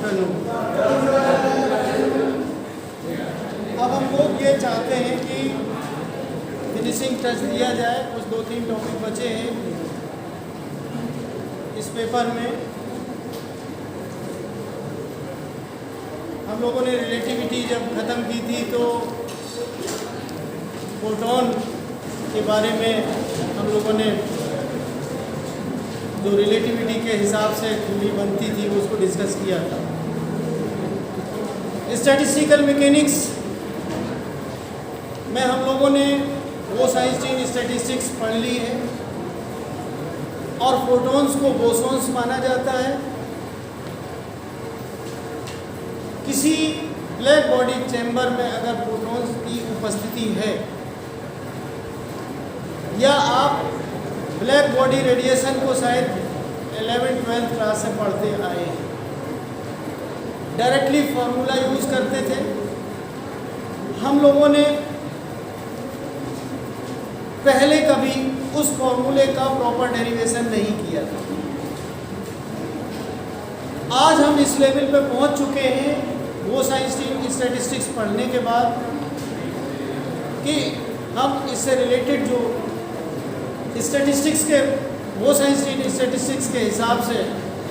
Afternoon. अब हम लोग ये चाहते हैं कि फिनिशिंग टच दिया जाए। कुछ 2-3 टॉपिक बचे हैं इस पेपर में। हम लोगों ने रिलेटिविटी जब ख़त्म की थी तो फोटोन के बारे में हम लोगों ने जो रिलेटिविटी के हिसाब से दूरी बनती थी उसको डिस्कस किया था। स्टैटिस्टिकल मैकेनिक्स में हम लोगों ने बोस-आइंस्टीन स्टैटिस्टिक्स पढ़ ली है और फोटॉन्स को बोसॉन्स माना जाता है। किसी ब्लैक बॉडी चैम्बर में अगर फोटॉन्स की उपस्थिति है या आप ब्लैक बॉडी रेडिएशन को शायद 11th-12th क्लास से पढ़ते आए हैं, डायरेक्टली फार्मूला यूज़ करते थे। हम लोगों ने पहले कभी उस फार्मूले का प्रॉपर डेरिवेशन नहीं किया था। आज हम इस लेवल पे पहुंच चुके हैं बोस-आइंस्टीन स्टैटिस्टिक्स पढ़ने के बाद कि हम इससे रिलेटेड जो स्टैटिस्टिक्स के बोस-आइंस्टीन स्टैटिस्टिक्स के हिसाब से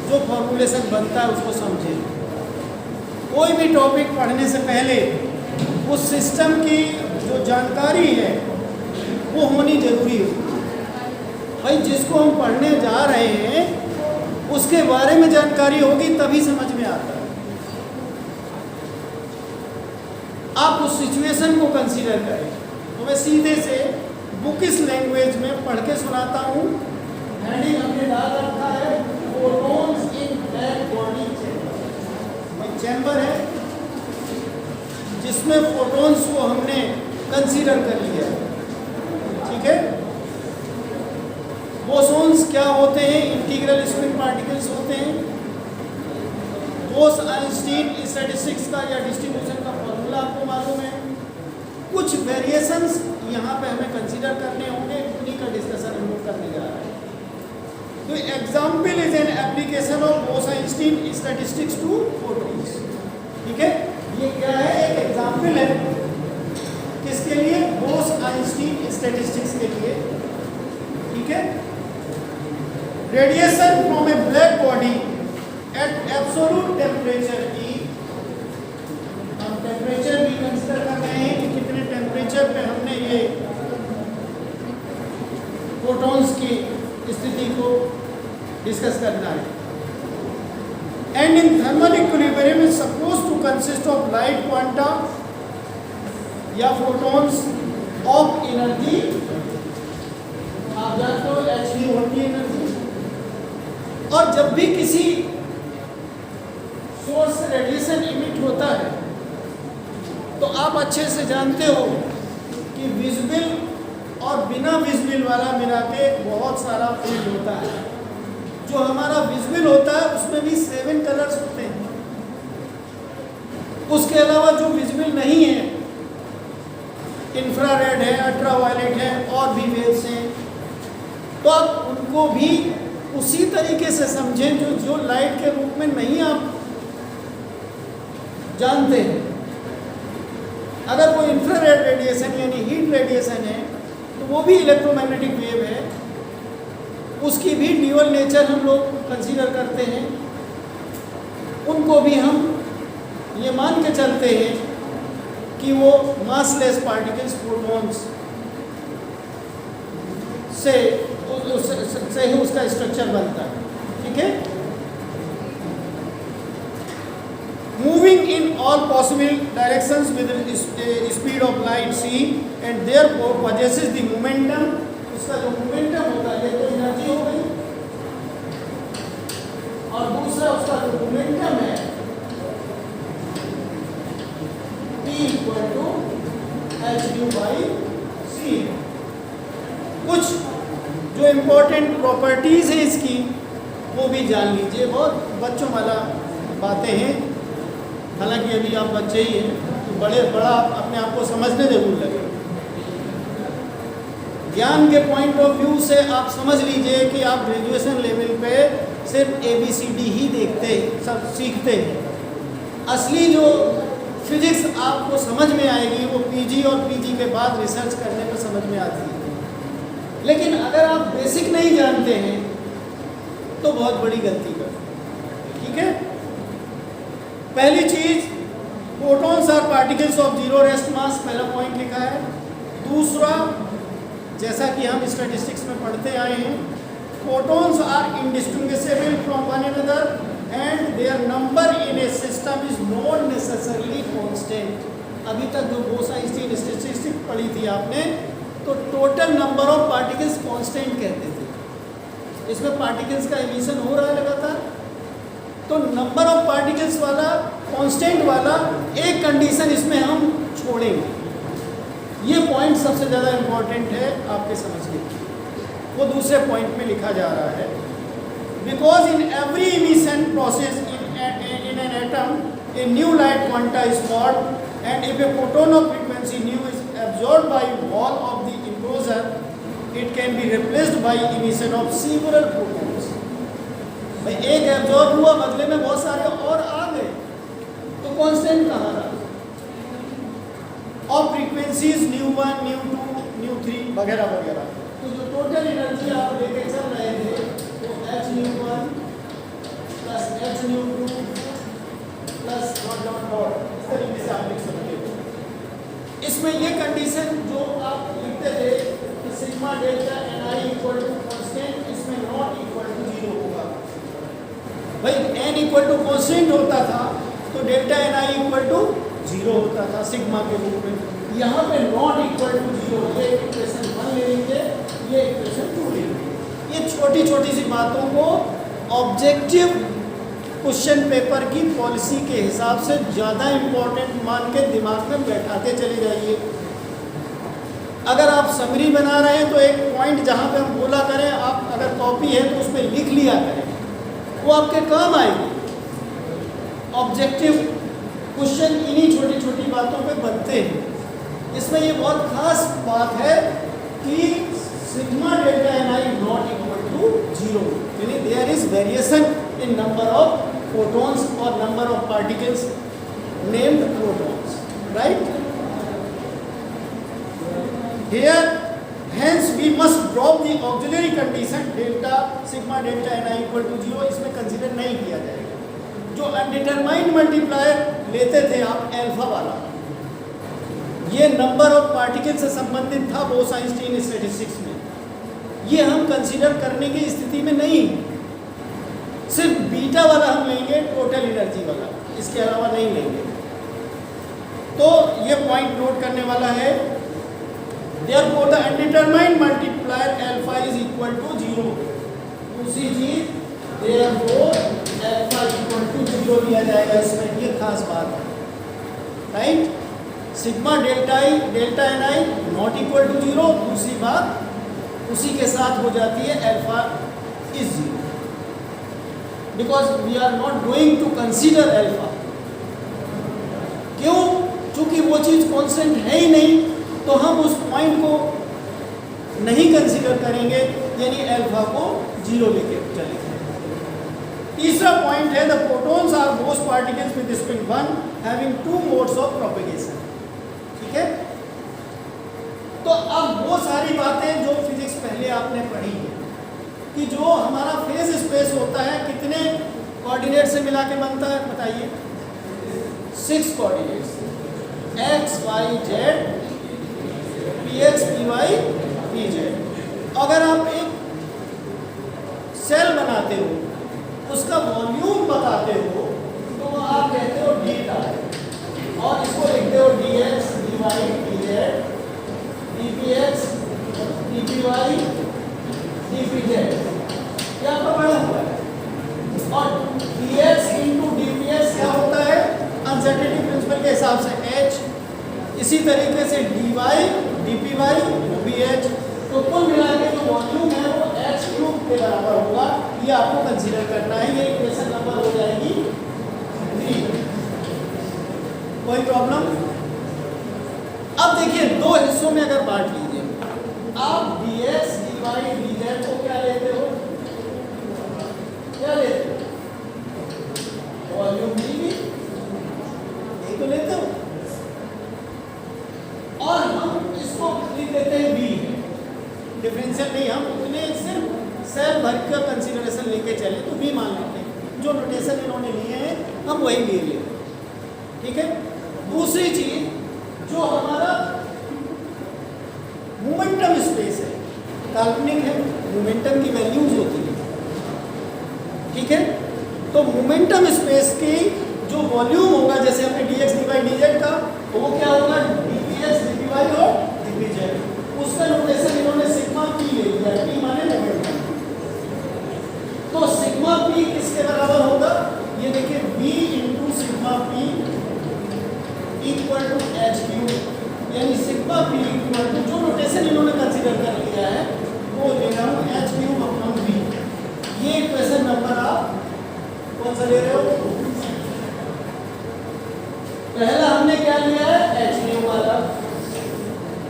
जो फॉर्मूलेशन बनता है उसको समझें। कोई भी टॉपिक पढ़ने से पहले उस सिस्टम की जो जानकारी है वो होनी ज़रूरी हो। भाई जिसको हम पढ़ने जा रहे हैं उसके बारे में जानकारी होगी तभी समझ में आता है। आप उस सिचुएशन को कंसीडर करें। तो मैं सीधे से बुकिश लैंग्वेज में पढ़ के सुनाता हूँ। हेडिंग हमने डाल रखा है फोटॉन्स इन ब्लैक बॉडी चैम्बर। चैम्बर है जिसमें फोटॉन्स को हमने कंसीडर कर लिया है, ठीक है। बोसॉन्स क्या होते हैं? इंटीग्रल स्पिन पार्टिकल्स होते हैं। बोस-आइंस्टीन स्टैटिस्टिक्स का या डिस्ट्रीब्यूशन का फॉर्मूला आपको मालूम है। कुछ वेरिएशंस यहाँ पे हमें कंसीडर करने होंगे, उन्हीं का डिस्कशन हम लोग करने जा रहे हैं। तो example is an application of Bose Einstein statistics to photons, ठीक है। ये क्या है? एक एग्जाम्पल है किसके लिए? बोस-आइंस्टीन स्टैटिस्टिक्स के लिए, ठीक है। Radiation from A black body at absolute temperature की, हम टेम्परेचर भी कंसीडर कर रहे हैं कि कितने टेम्परेचर पे हमने ये फोटॉन्स की स्थिति को डिस्कस करना है। And in thermal equilibrium is suppose to consist of light quanta या फोटॉन्स ऑफ एनर्जी, आप जानते हो hν होती है एनर्जी। और जब भी किसी सोर्स से रेडिएशन इमिट होता है तो आप अच्छे से जानते हो कि विजिबल और बिना विजिबल वाला मिला के बहुत सारा फील्ड होता है। जो हमारा विजिबल होता है उसमें भी 7 कलर्स होते हैं। उसके अलावा जो विजिबल नहीं है, इंफ्रारेड है, अल्ट्रावायलेट है और भी वेव्स हैं, तो आप उनको भी उसी तरीके से समझें जो लाइट के रूप में नहीं आप जानते हैं। अगर कोई इंफ्रारेड रेडिएशन यानी हीट रेडिएशन है तो वो भी इलेक्ट्रोमैग्नेटिक वेव है, उसकी भी ड्यूअल नेचर हम लोग कंसीडर करते हैं। उनको भी हम ये मान के चलते हैं कि वो मासलेस पार्टिकल्स फोटॉन्स से ही उसका स्ट्रक्चर बनता है, ठीक है। Moving in all possible directions with speed of light c and therefore possesses the momentum. उसका जो मोमेंटम होता है, ये तो एनर्जी हो गई, और दूसरा उसका जो मोमेंटम है p = hν/c। कुछ जो इम्पोर्टेंट प्रॉपर्टीज़ हैं इसकी वो भी जान लीजिए। बहुत बच्चों वाला बातें हैं, हालांकि अभी आप बच्चे ही हैं तो बड़ा अपने आप को समझने ज़रूर लगे। ज्ञान के पॉइंट ऑफ व्यू से आप समझ लीजिए कि आप ग्रेजुएशन लेवल पे सिर्फ ABCD ही देखते सब सीखते हैं, असली जो फिजिक्स आपको समझ में आएगी वो पीजी और पीजी के बाद रिसर्च करने पर समझ में आती है। लेकिन अगर आप बेसिक नहीं जानते हैं तो बहुत बड़ी गलती करते हैं। ठीक है, पहली चीज, protons are particles of zero rest mass, पहला पॉइंट लिखा है। दूसरा, जैसा कि हम स्टैटिस्टिक्स में पढ़ते आए हैं, protons are indistinguishable from one another and their number in a system is not necessarily constant. अभी तक जो बोस-आइंस्टीन स्टैटिस्टिक्स पढ़ी थी आपने, तो total number of particles constant कहते थे। इसमें पार्टिकल्स का एमिशन हो रहा है लगातार, तो नंबर ऑफ पार्टिकल्स वाला कांस्टेंट वाला एक कंडीशन इसमें हम छोड़ेंगे। ये पॉइंट सबसे ज़्यादा इम्पॉर्टेंट है आपके समझने के लिए, वो दूसरे पॉइंट में लिखा जा रहा है। Because in every emission process in an atom a new light quanta is formed and if a photon of frequency new is absorbed by wall of the enclosure, it can be replaced by emission of several photons। भाई एक absorb हुआ, बदले में बहुत सारे और आ गए, तो कांस्टेंट कहाँ रहा? और फ्रीक्वेंसीज न्यू 1, न्यू 2, न्यू 3 वगैरह वगैरह। तो जो टोटल एनर्जी आप लेके चल रहे थे वो h new 1 plus h new 2 plus dot dot dot, इस तरीके से आप लिख सकते हो। इसमें ये कंडीशन जो आप लिखते थे कि sigma delta N I equal to constant, इसमें नॉट इक्वल टू 0 होगा। भाई n इक्वल टू कॉन्स्टेंट होता था तो delta N I equal to 0 होता था सिग्मा के रूप में। यहाँ पे नॉट इक्वल टू 0, ये इक्वेशन 1 ले लेंगे, ये इक्वेशन 2 ले लेंगे। ये छोटी छोटी सी बातों को ऑब्जेक्टिव क्वेश्चन पेपर की पॉलिसी के हिसाब से ज़्यादा इम्पोर्टेंट मान के दिमाग में बैठाते चले जाइए। अगर आप समरी बना रहे हैं तो एक पॉइंट जहाँ पे हम बोला करें, आप अगर कॉपी है तो उसमें लिख लिया करें, वो आपके काम आएगी। ऑब्जेक्टिव क्वेश्चन इन्हीं छोटी छोटी बातों पे बनते हैं। इसमें ये बहुत खास बात है कि sigma delta N I not equal to 0, यानी there is variation in number of photons or number of particles named protons, right? Here, hence we must drop the auxiliary condition delta sigma delta n i equal to 0, इसमें consider नहीं किया जाएगा। जो undetermined multiplier लेते थे आप alpha वाला, ये नंबर ऑफ पार्टिकल से संबंधित था बोस-आइंस्टीन स्टैटिस्टिक्स में, ये हम कंसीडर करने की स्थिति में नहीं। सिर्फ बीटा वाला हम लेंगे, टोटल एनर्जी वाला, इसके अलावा नहीं लेंगे। तो ये पॉइंट नोट करने वाला है। Therefore the undetermined multiplier alpha is equal to 0। दूसरी चीज, therefore alpha equal to 0 लिया जाएगा इसमें, ये खास बात है, right? Sigma delta N I not equal to 0। दूसरी बात उसी के साथ हो जाती है alpha is 0, because we are not going to consider alpha. क्यों? चूंकि वो चीज़ कॉन्स्टेंट है ही नहीं, तो हम उस पॉइंट को नहीं कंसीडर करेंगे, यानी अल्फा को 0 लेके चलेंगे। तीसरा पॉइंट है, the protons are Bose particles with spin 1 having 2 modes of propagation. ठीक है, तो अब वो सारी बातें जो फिजिक्स पहले आपने पढ़ी है कि जो हमारा फेज स्पेस होता है कितने कोऑर्डिनेट से मिला के बनता है, बताइए? 6 coordinates, x, y, z, px, py, pz। अगर आप एक सेल बनाते हो, उसका वॉल्यूम बताते हो, तो आप कहते हो डेटा, और इसको लिखते हो dx, dy, dz, dpx, dpy, dpz। क्या आपका बड़ा हुआ है? और dx इंटू dpx क्या होता है? अनसर्टेनिटी प्रिंसिपल के हिसाब से h, इसी तरीके से dy, dpy, वो भी h। तो कुल मिला के जो वॉल्यूम है वो h क्यूब के बराबर होगा। ये आपको कंसीडर करना है, ये इक्वेशन नंबर हो जाएगी 3। कोई प्रॉब्लम? अब देखिए, 2 हिस्सों में अगर बांट लीजिए, आप dx, dy, dz को क्या लेते हो? क्या लेते हो? वॉल्यूम dv देते हैं v, डिफरेंशियल नहीं, हम उतने सिर्फ सेल भर का कंसीडरेशन लेके चले तो v मान लेते हैं, जो नोटेशन इन्होंने लिए हैं हम वही ले लें, ठीक है। दूसरी चीज जो हमारा मोमेंटम स्पेस है, काल्पनिक है, मोमेंटम की वैल्यूज होती है, ठीक है। तो मोमेंटम स्पेस की जो वॉल्यूम होगा, जैसे हमने dx dy dz का, वो क्या होगा dpx dpy और dpz, उसका नोटेशन इन्होंने सिग्मा p ले लिया, p माने मोमेंटम। तो सिग्मा p किसके बराबर होगा, ये देखिए v into sigma p equal to H Q, यानी सिग्मा p इक्वल टू जो नोटेशन इन्होंने कंसीडर कर लिया है वो ले रहा हूँ एच क्यू अपॉन v। ये इक्वेशन नंबर आप कौन सा ले रहे हो, पहला हमने क्या लिया है एच क्यू वाला,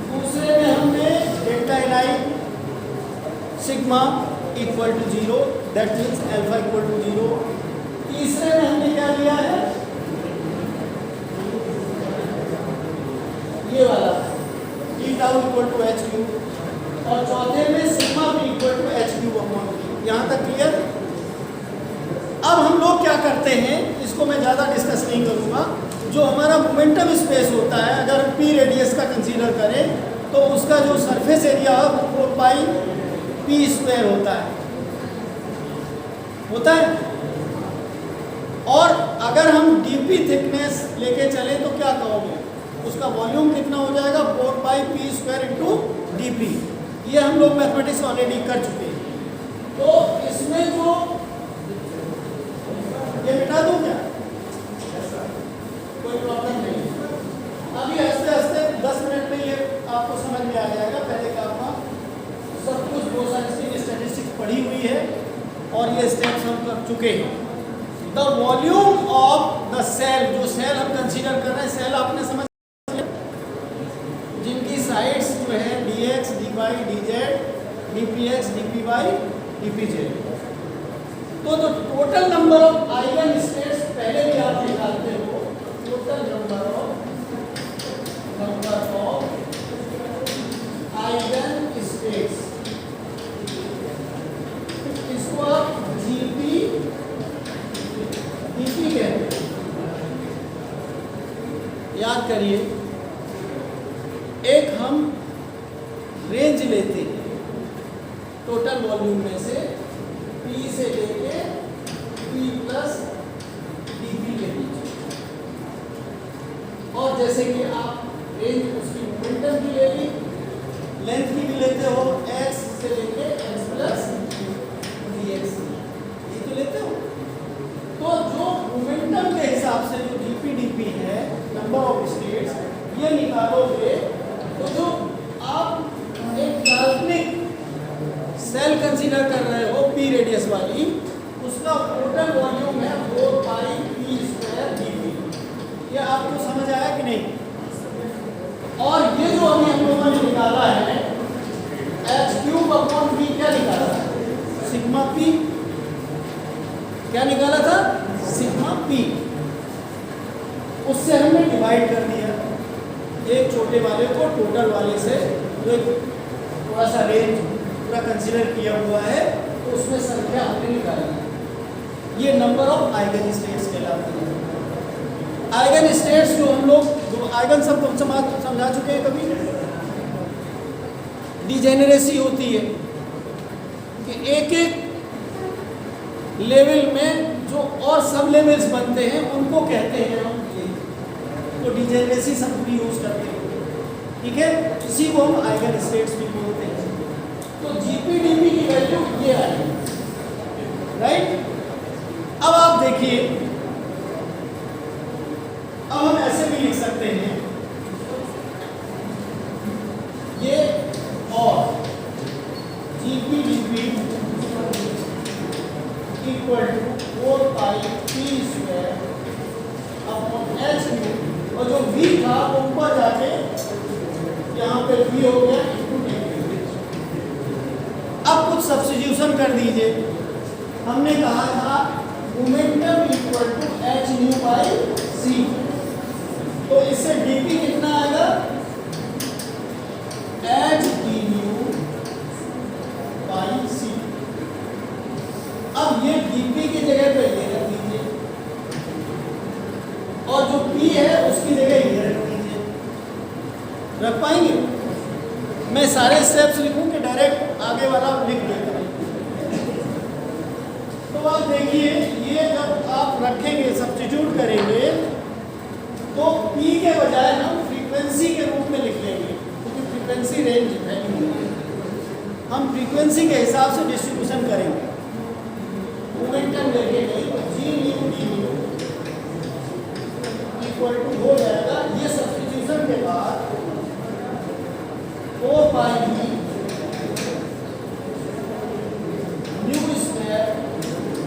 दूसरे में हमने delta L sigma equal to 0, that means alpha equal to 0, तीसरे में हमने क्या लिया है ये वाला T tau equal to H Q, और चौथे में सिग्मा भी equal to H Q upon v। यहाँ तक क्लियर। अब हम लोग क्या करते हैं, इसको मैं ज़्यादा डिस्कस नहीं करूँगा, जो हमारा मोमेंटम स्पेस होता है अगर p रेडियस का कंसीडर करें तो उसका जो सरफेस एरिया है वो 4 पाई p स्क्वायर होता है। और अगर हम dp थिकनेस लेके चलें तो क्या कहोगे, उसका वॉल्यूम कितना हो जाएगा 4 pi p square into dp। ये हम लोग मैथमेटिक्स ऑलरेडी कर चुके हैं। तो इसमें जो ये मिटा दूं क्या, कोई प्रॉब्लम नहीं, अभी हंसते हंसते 10 मिनट में ये आपको समझ में आ जाएगा। पहले का आपका सब कुछ बोसाइंस्टीन स्टैटिस्टिक्स पढ़ी हुई है और ये स्टेप्स हम कर चुके हैं। The volume of the cell, जो सेल हम कंसीडर कर रहे हैं, सेल आपने समझ जिनकी साइड्स जो है dx dy dz dpx dpy dpz, तो total number of eigen states पहले भी आप निकालते हो, total number of eigen states, इसको आप जीपी डीपी कहते हैं। याद करिए, एक हम रेंज लेते हैं टोटल वॉल्यूम में से P से लेके P प्लस dP के बीच, और जैसे कि आप रेंज उसकी मोमेंटम की ले ली, लेंथ की भी लेते हो x से लेके x प्लस dx, ये तो लेते हो। तो जो मोमेंटम के हिसाब से जो dP dP है, नंबर ऑफ स्टेट्स, ये निकालोगे तो जो आप एक काल्पनिक सेल कंसीडर कर रहे हो p रेडियस वाली, उसका टोटल वॉल्यूम है 4 पाई p स्क्वायर dp। ये आपको समझ आया कि नहीं। और ये जो अभी हम लोगों ने निकाला है एच क्यूब अपॉन v, क्या निकाला था सिग्मा p, क्या निकाला था सिग्मा p, उससे हमने डिवाइड कर दिया एक छोटे वाले को टोटल वाले से, जो थोड़ा सा रेंज पूरा कंसीडर किया हुआ है, तो उसमें संख्या हमने निकाली। ये नंबर ऑफ आइगन स्टेट्स कहलाती है। आइगन स्टेट्स जो हम लोग जो आइगन सब समझा चुके हैं, कभी डिजेनरेसी होती है कि एक एक लेवल में जो और सब लेवल्स बनते हैं उनको कहते हैं हम, तो डिजेनरेसी शब्द भी यूज करते हैं, ठीक है। इसी को हम आइगन स्टेट्स भी बोलते हैं। तो जीपी डीपी की वैल्यू ये आई, राइट। अब आप देखिए, अब हम ऐसे भी लिख सकते हैं ये, और GP DP equal to 4 pi p square upon H Q, और जो v था वो ऊपर जाके यहाँ पे v हो गया इंटू डी। अब कुछ सब्स्टिट्यूशन कर दीजिए। हमने कहा था momentum equal to h nu by c, तो इससे dp कितना आएगा, एच रख पाएंगे? मैं सारे स्टेप्स लिखूं कि डायरेक्ट आगे वाला लिख देता हूं? तो आप देखिए, ये जब आप रखेंगे, सब्स्टिट्यूट करेंगे, तो P के बजाय हम फ्रीक्वेंसी के रूप में लिख लेंगे, क्योंकि फ्रीक्वेंसी रेंज है, हम फ्रीक्वेंसी के हिसाब से डिस्ट्रीब्यूशन करेंगे। मोमेंटम लेके G nu D nu equal to हो जाएगा, ये सब्स्टिट्यूशन के बाद 4 pi nu square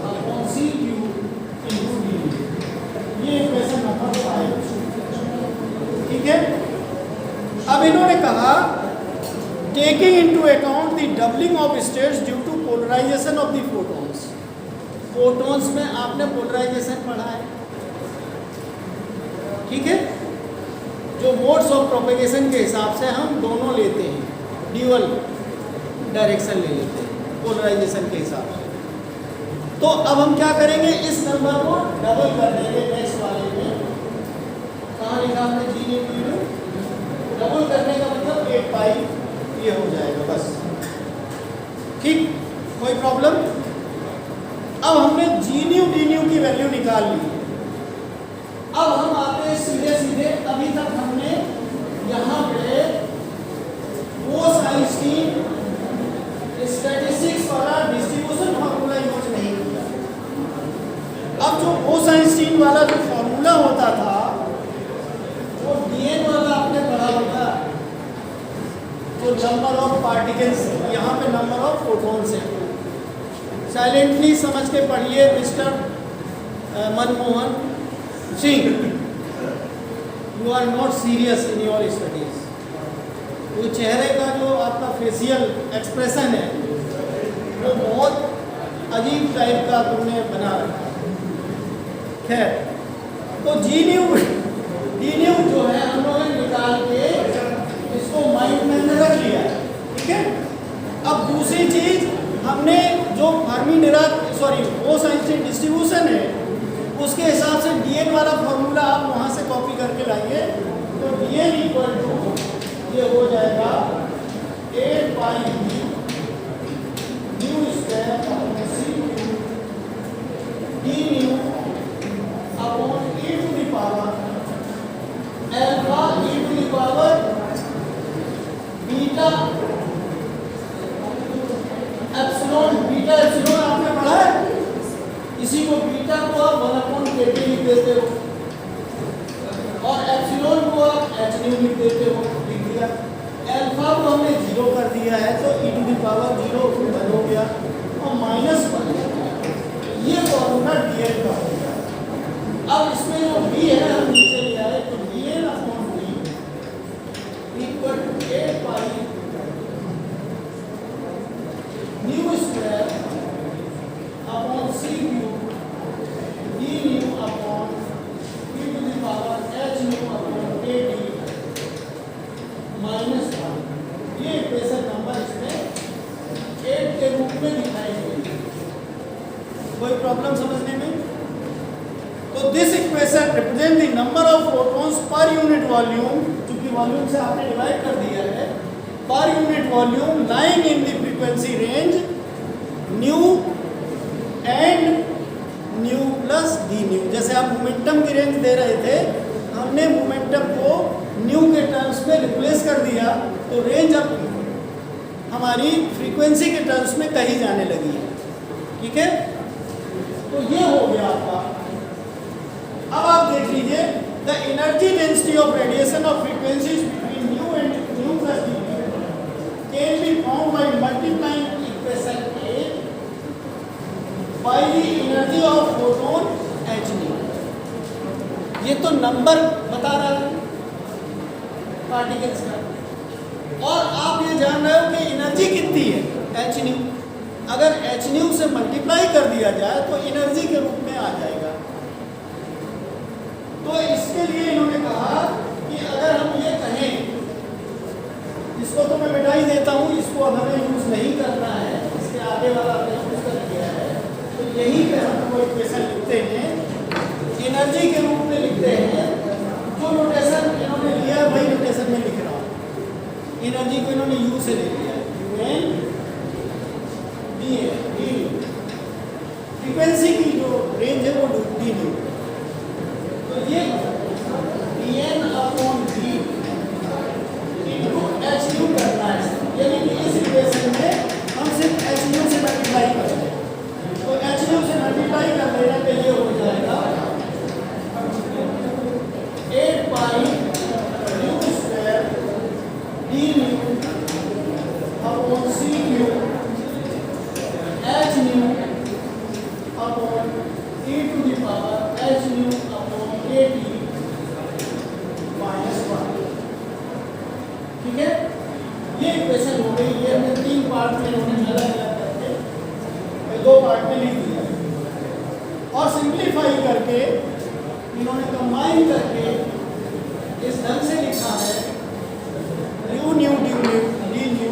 upon C cube into D. ये इक्वेशन नंबर 5, ठीक है। अब इन्होंने कहा taking into account the doubling of states due to polarization of the photons. Photons में आपने पोलराइजेशन पढ़ा है, ठीक है। जो मोड्स ऑफ प्रोपेगेशन के हिसाब से हम दोनों लेते हैं, ड्यूअल डायरेक्शन ले लेते हैं पोलराइजेशन के हिसाब से। तो अब हम क्या करेंगे, इस नंबर को डबल कर देंगे नेक्स्ट वाले में। कहाँ लिखा हमने जी न्यू डी न्यू, डबल करने का मतलब 8 पाई ये हो जाएगा बस, ठीक, कोई प्रॉब्लम। अब हमने जी न्यू डी न्यू की वैल्यू निकाल ली। अब हम आते हैं सीधे सीधे, अभी तक हमने यहाँ पे कोस आइंस्टीन स्टैटिस्टिक्स वाला डिस्ट्रीब्यूशन फार्मूला यूज नहीं किया। अब जो कोस आइंस्टीन वाला जो फार्मूला होता था, वो डीएन वाला आपने पढ़ा होगा, जो नंबर ऑफ पार्टिकल्स, यहाँ पे नंबर ऑफ फोटॉन्स है। साइलेंटली समझ के पढ़िए mister Manmohan Singh, you are not serious in your studies. वो चेहरे का जो आपका फेशियल एक्सप्रेशन है वो बहुत अजीब टाइप का तुमने बना रखा है। खैर, तो जी न्यू डी न्यू जो है हम लोगों ने निकाल के इसको माइंड में रख लिया, ठीक है। अब दूसरी चीज, हमने जो कोस आइंस्टीन डिस्ट्रीब्यूशन है उसके हिसाब से डीएन वाला फॉर्मूला आप वहाँ से कॉपी करके लाइए। तो डीएन इक्वल टू ये हो जाएगा 8 pi nu square upon C D nu upon e to the power alpha e to the power beta epsilon. Beta epsilon आपने पढ़ा है, इसी को बीटा को आप 1/kT लिख देते हो और एप्सिलॉन को आप h न्यू लिख देते हो, लिख दिया। अल्फा को हमने 0 कर दिया है तो e टू द पावर 0 बन हो गया और -1, ये फॉर्मूला डीएन का हो गया। अब इसमें जो b है हम नीचे ले आए, तो dn upon d equal to 8 pi nu square upon C cube D nu upon e to the power h nu upon kT -1। ये इक्वेशन नंबर इसमें 8 के रूप में दिखाई गई। कोई प्रॉब्लम समझने में? तो this equation represent the number of photons per unit volume, क्योंकि वॉल्यूम से आपने डिवाइड कर दिया है, per unit volume lying in the frequency range new and new plus D new. जैसे आप मोमेंटम की रेंज दे रहे थे, हमने मोमेंटम को न्यू के टर्म्स में रिप्लेस कर दिया, तो रेंज अब हमारी फ्रीक्वेंसी के टर्म्स में कहीं जाने लगी है, ठीक है। तो ये हो गया आपका। अब आप देख लीजिए, the energy density of radiation of frequencies between new and new plus D can be found by multiplying equation A by the energy of photon h new. ये तो नंबर बता रहा है पार्टिकल्स का, और आप ये जान रहे हो कि एनर्जी कितनी है h न्यू। अगर h न्यू से मल्टीप्लाई कर दिया जाए तो एनर्जी के रूप में आ जाएगा। तो इसके लिए इन्होंने कहा कि अगर हम ये कहें, इसको तो मैं मिटा ही देता हूँ, इसको अब हमें यूज नहीं करना है, इसके आगे वाला हमने यूज कर दिया है। तो यहीं पे हम कोई इक्वेशन लिखते हैं, एनर्जी के रूप में लिखते हैं। जो नोटेशन इन्होंने लिया है वही नोटेशन में लिख रहा हूँ। एनर्जी को इन्होंने यू से ले लिया, UN डी है, डी फ्रीक्वेंसी की जो रेंज है वो डी न्यू। तो ये dN/d इनको h न्यू करना है, यानी कि इस इक्वेशन में हम सिर्फ h न्यू से मल्टीप्लाई करेंगे। तो h न्यू से मल्टीप्लाई कर लेने पे ये हो जाएगा 8 pi nu square d nu upon c nu h nu upon e to the power h nu upon at minus 1। ठीक है, ये इक्वेशन हो गई। ये हमने 3 पार्ट में उन्होंने अलग अलग करके 2 पार्ट में लिख दिया और सिंप्लीफाई करके इन्होंने कंबाइन करके इस ढंग से लिखा है you new D new D new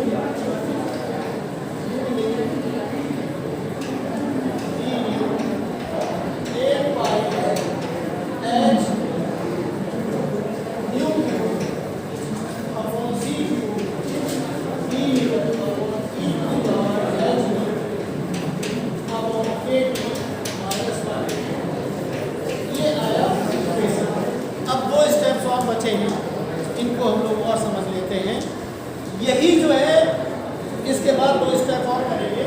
बचे हैं, इनको हम लोग और समझ लेते हैं। यही जो है इसके बाद 2 स्टेप और करेंगे।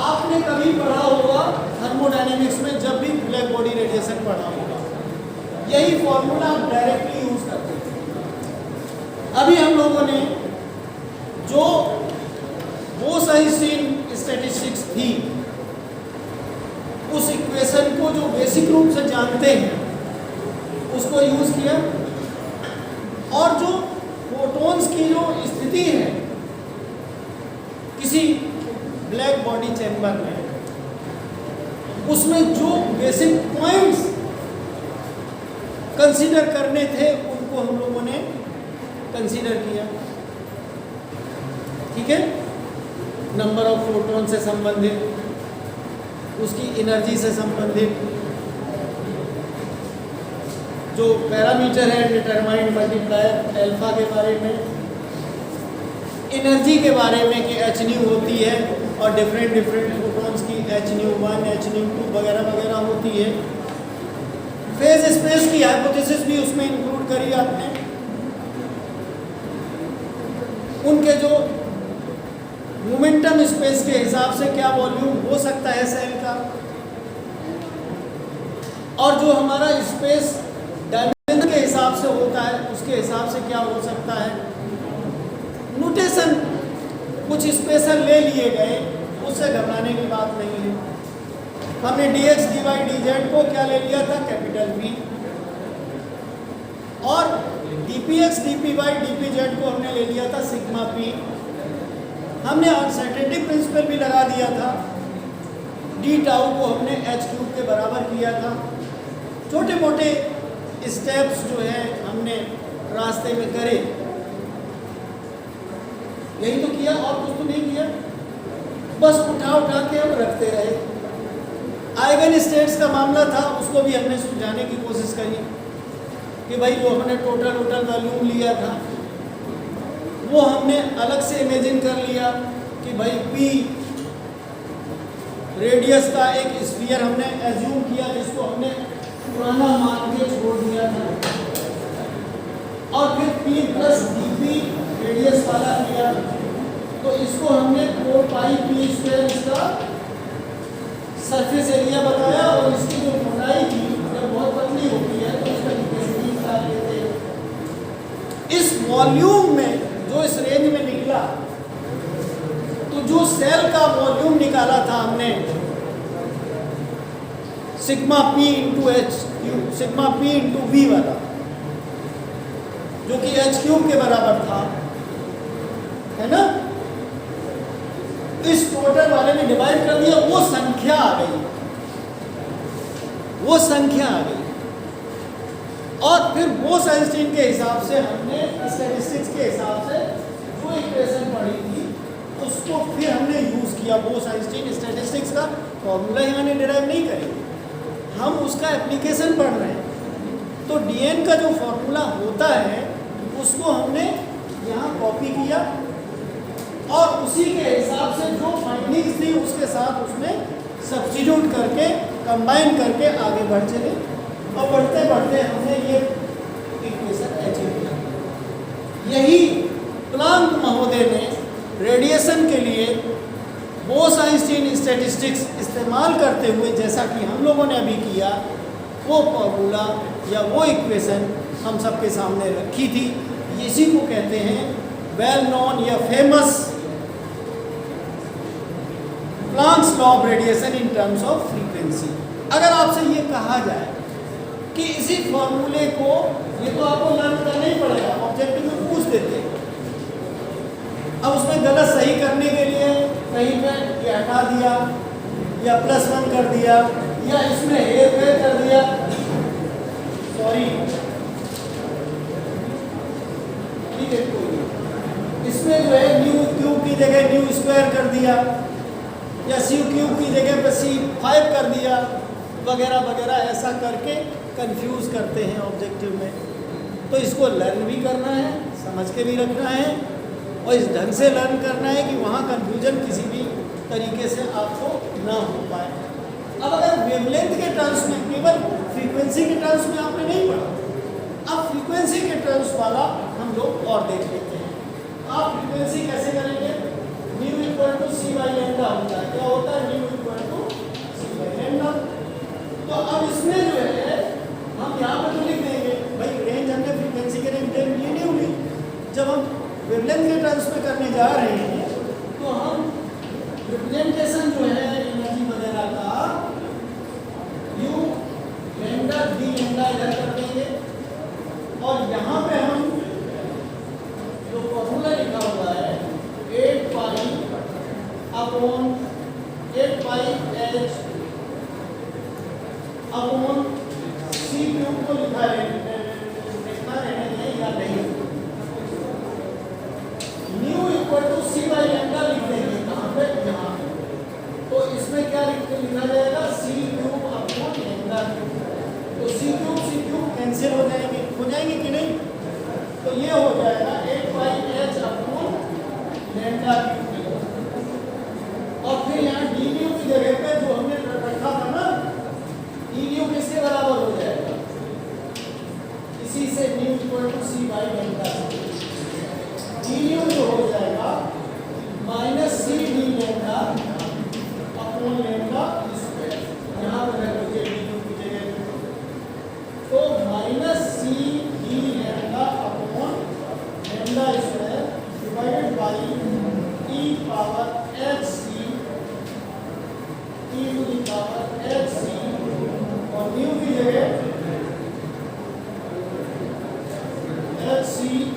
आपने कभी पढ़ा होगा थर्मोडायनेमिक्स में, जब भी ब्लैक बॉडी रेडिएशन पढ़ा होगा, यही फॉर्मूला आप डायरेक्टली यूज करते हैं। अभी हम लोगों ने जो बोस-आइंस्टीन स्टैटिस्टिक्स थी, उस इक्वेशन को जो बेसिक रूप से जानते हैं उसको यूज किया, और जो फोटॉन्स की जो स्थिति है किसी ब्लैक बॉडी चैम्बर में, उसमें जो बेसिक पॉइंट्स कंसीडर करने थे उनको हम लोगों ने कंसीडर किया। ठीक है, नंबर ऑफ फोटॉन से संबंधित, उसकी एनर्जी से संबंधित जो पैरामीटर है डिटरमाइंड मल्टीप्लायर अल्फा के बारे में, एनर्जी के बारे में कि एच न्यू होती है और डिफरेंट फोटॉन्स की एच न्यू 1 एच न्यू 2 वगैरह वगैरह होती है। फेज स्पेस की हाइपोथेसिस भी उसमें इंक्लूड करी आपने, उनके जो मोमेंटम स्पेस के हिसाब से क्या वॉल्यूम हो सकता है सेल का, और जो हमारा स्पेस डायमेंशन के हिसाब से होता है उसके हिसाब से क्या हो सकता है। नोटेशन कुछ स्पेशल ले लिए गए, उससे घबराने की बात नहीं है। हमने dx dy dz को क्या ले लिया था, कैपिटल P, और dpx dpy dpz को हमने ले लिया था सिग्मा p। हमने अनसर्टेनिटी प्रिंसिपल भी लगा दिया था, d टाउ को हमने h क्यूब के बराबर किया था। छोटे मोटे स्टेप्स जो है हमने रास्ते में करे, यही तो किया और कुछ तो नहीं किया, बस उठा के हम रखते रहे। आइगन स्टेट्स का मामला था, उसको भी हमने सुलझाने की कोशिश करी कि भाई जो हमने टोटल वॉल्यूम लिया था वो हमने अलग से इमेजिन कर लिया कि भाई P रेडियस का एक स्फीयर हमने एज्यूम किया, जिसको हमने पुराना मान के छोड़ दिया था, और फिर P प्लस dP रेडियस वाला लिया, तो इसको हमने 4 पाई P स्क्वायर इसका सरफेस एरिया बताया, और इसकी जो मोटाई थी जब बहुत पतली होती है तो इसका कैपेसिटी निकाल लेते हैं। इस वॉल्यूम में जो इस रेंज में निकला, तो जो सेल का वॉल्यूम निकाला था हमने sigma P into H cube, sigma P into V वाला, जो कि h क्यूब के बराबर था, है ना, इस टोटल वाले में डिवाइड कर दिया, वो संख्या आ गई, वो संख्या आ गई। और फिर बोस-आइंस्टीन के हिसाब से हमने स्टैटिस्टिक्स के हिसाब से जो इक्वेशन पढ़ी थी उसको फिर हमने यूज किया। बोस-आइंस्टीन स्टैटिस्टिक्स का फॉर्मूला ही मैंने डिराइव नहीं करी, हम उसका एप्लीकेशन पढ़ रहे हैं। तो dn का जो फॉर्मूला होता है उसको हमने यहाँ कॉपी किया और उसी के हिसाब से जो फाइंडिंग्स थी उसके साथ उसमें सब्स्टिट्यूट करके कंबाइन करके आगे बढ़ चले और बढ़ते बढ़ते हमने ये इक्वेशन अचीव किया। यही प्लांक महोदय ने रेडिएशन के लिए बोस-आइंस्टीन स्टैटिस्टिक्स इस्तेमाल करते हुए, जैसा कि हम लोगों ने अभी किया, वो फॉर्मूला या वो इक्वेशन हम सबके सामने रखी थी। इसी को कहते हैं वेल नोन या famous Planck's law of radiation in terms of frequency. अगर आपसे ये कहा जाए कि इसी फॉर्मूले को, ये तो आपको लर्न करना ही पड़ेगा, ऑब्जेक्टिव में पूछ देते हैं, अब उसमें गलत सही करने के लिए कहीं पे ये हटा दिया या +1 कर दिया या इसमें हेर फेर कर दिया, सॉरी ठीक है, इसमें जो है न्यू क्यूब की जगह न्यू स्क्वायर कर दिया या सी क्यूब की जगह पे C5 कर दिया वगैरह वगैरह, ऐसा करके कंफ्यूज करते हैं ऑब्जेक्टिव में। तो इसको लर्न भी करना है, समझ के भी रखना है और इस ढंग से लर्न करना है कि वहाँ कंफ्यूजन किसी भी तरीके से आपको ना हो पाए। अब अगर वेवलेंथ के टर्म्स में, केवल फ्रीक्वेंसी के टर्म्स में आपने नहीं पढ़ा, अब फ्रीक्वेंसी के टर्म्स वाला हम लोग और देख लेते हैं। आप फ्रीक्वेंसी कैसे करेंगे? Nu equal to C by lambda होता है। क्या होता है? Nu equal to C by lambda. तो अब इसमें जो है हम यहाँ पर तो लिख देंगे भाई, रेंज हमने फ्रीक्वेंसी के रेंज ली नहीं हुई। जब हम वेवलेंथ के टर्म्स में करने जा रहे हैं तो हम रिप्रेजेंटेशन जो है एनर्जी वगैरह का U लैम्डा डी लैम्डा इधर कर देंगे और यहाँ पे हम जो फॉर्मूला लिखा हुआ है 8 pi upon 8 pi H upon C cube को लिखा है, लिखना रहने या नहीं, nu equal to C by lambda लिख देंगे। कहाँ पे? यहाँ पे। तो इसमें क्या लिखा जाएगा? C cube upon lambda. तो C क्यूब कैंसिल हो जाएंगे कि नहीं? तो ये हो जाएगा 8 pi H upon lambda cube. और फिर यहाँ डी न्यू की जगह पे जो हमने रखा था ना, डी न्यू किसके बराबर हो जाएगा? इसी से nu equal to C by lambda. D nu जो हो जाएगा minus C d lambda upon lambda square. यहाँ पर रख लीजिए डी न्यू की जगह, तो minus C d lambda upon lambda square divided by e power hc e to the power hc और न्यू की जगह hc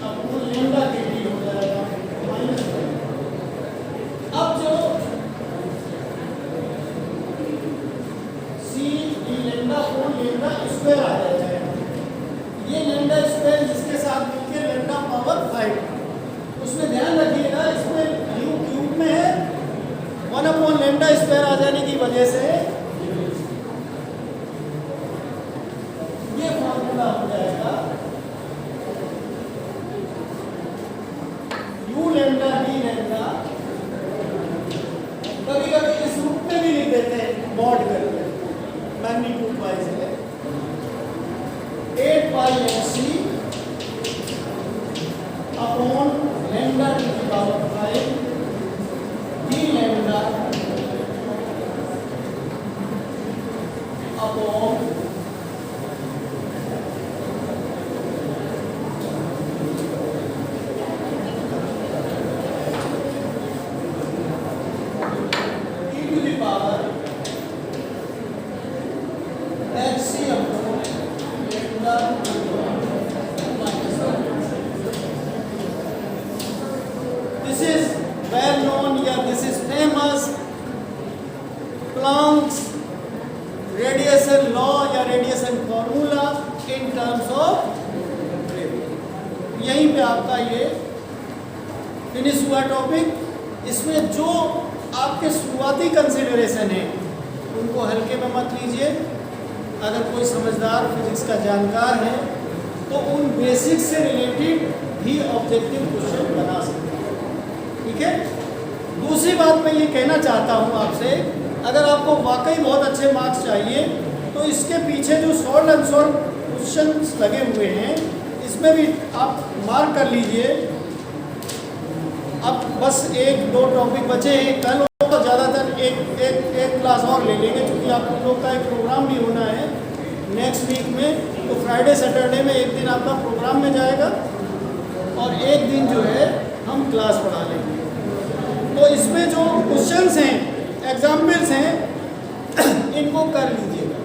अपॉन लैम्डा के डी हो जाएगा माइनस। अब जो c d lambda upon lambda square आ जाएगा, ये लैम्डा स्क्वायर जिसके साथ मिलकर लैम्डा पावर 5, उसमें ध्यान रखिएगा इसमें न्यू क्यूब में है, 1 अपॉन लैम्डा स्क्वायर आ जाने की वजह से ये फॉर्मूला हो जाएगा U लैम्डा डी लैम्डा। कभी कभी इस रूप में भी लिख देते हैं मॉड करके, मैग्नीट्यूड वाइज है 8 pi hc upon lambda to the power 5 D lambda upon e to the power hc upon lambda. This is well known, या this is famous Planck's radiation law या radiation formula in terms of gravity। यहीं पे आपका ये finish हुआ topic. इसमें जो आपके शुरुआती कंसिडरेशन है उनको हल्के में मत लीजिए। अगर कोई समझदार फिजिक्स का जानकार है तो उन बेसिक्स से रिलेटेड भी ऑब्जेक्टिव क्वेश्चन बना सकते हैं। ठीक है, दूसरी बात मैं ये कहना चाहता हूँ आपसे, अगर आपको वाकई बहुत अच्छे मार्क्स चाहिए तो इसके पीछे जो सॉल्व अनसॉल्व क्वेश्चंस लगे हुए हैं इसमें भी आप मार्क कर लीजिए। अब बस 1-2 टॉपिक बचे हैं, कल तो ज़्यादातर एक क्लास और ले लेंगे क्योंकि आप लोग का एक प्रोग्राम भी होना है नेक्स्ट वीक में। तो फ्राइडे सैटरडे में एक दिन आपका प्रोग्राम में जाएगा और एक दिन जो है हम क्लास पढ़ा लेंगे। तो इसमें जो क्वेश्चंस हैं, एग्जाम्पल्स हैं, इनको कर लीजिएगा।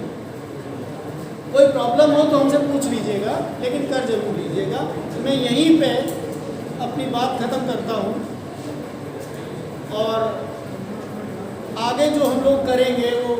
कोई प्रॉब्लम हो तो हमसे पूछ लीजिएगा, लेकिन कर जरूर लीजिएगा। मैं यहीं पे अपनी बात ख़त्म करता हूँ और आगे जो हम लोग करेंगे वो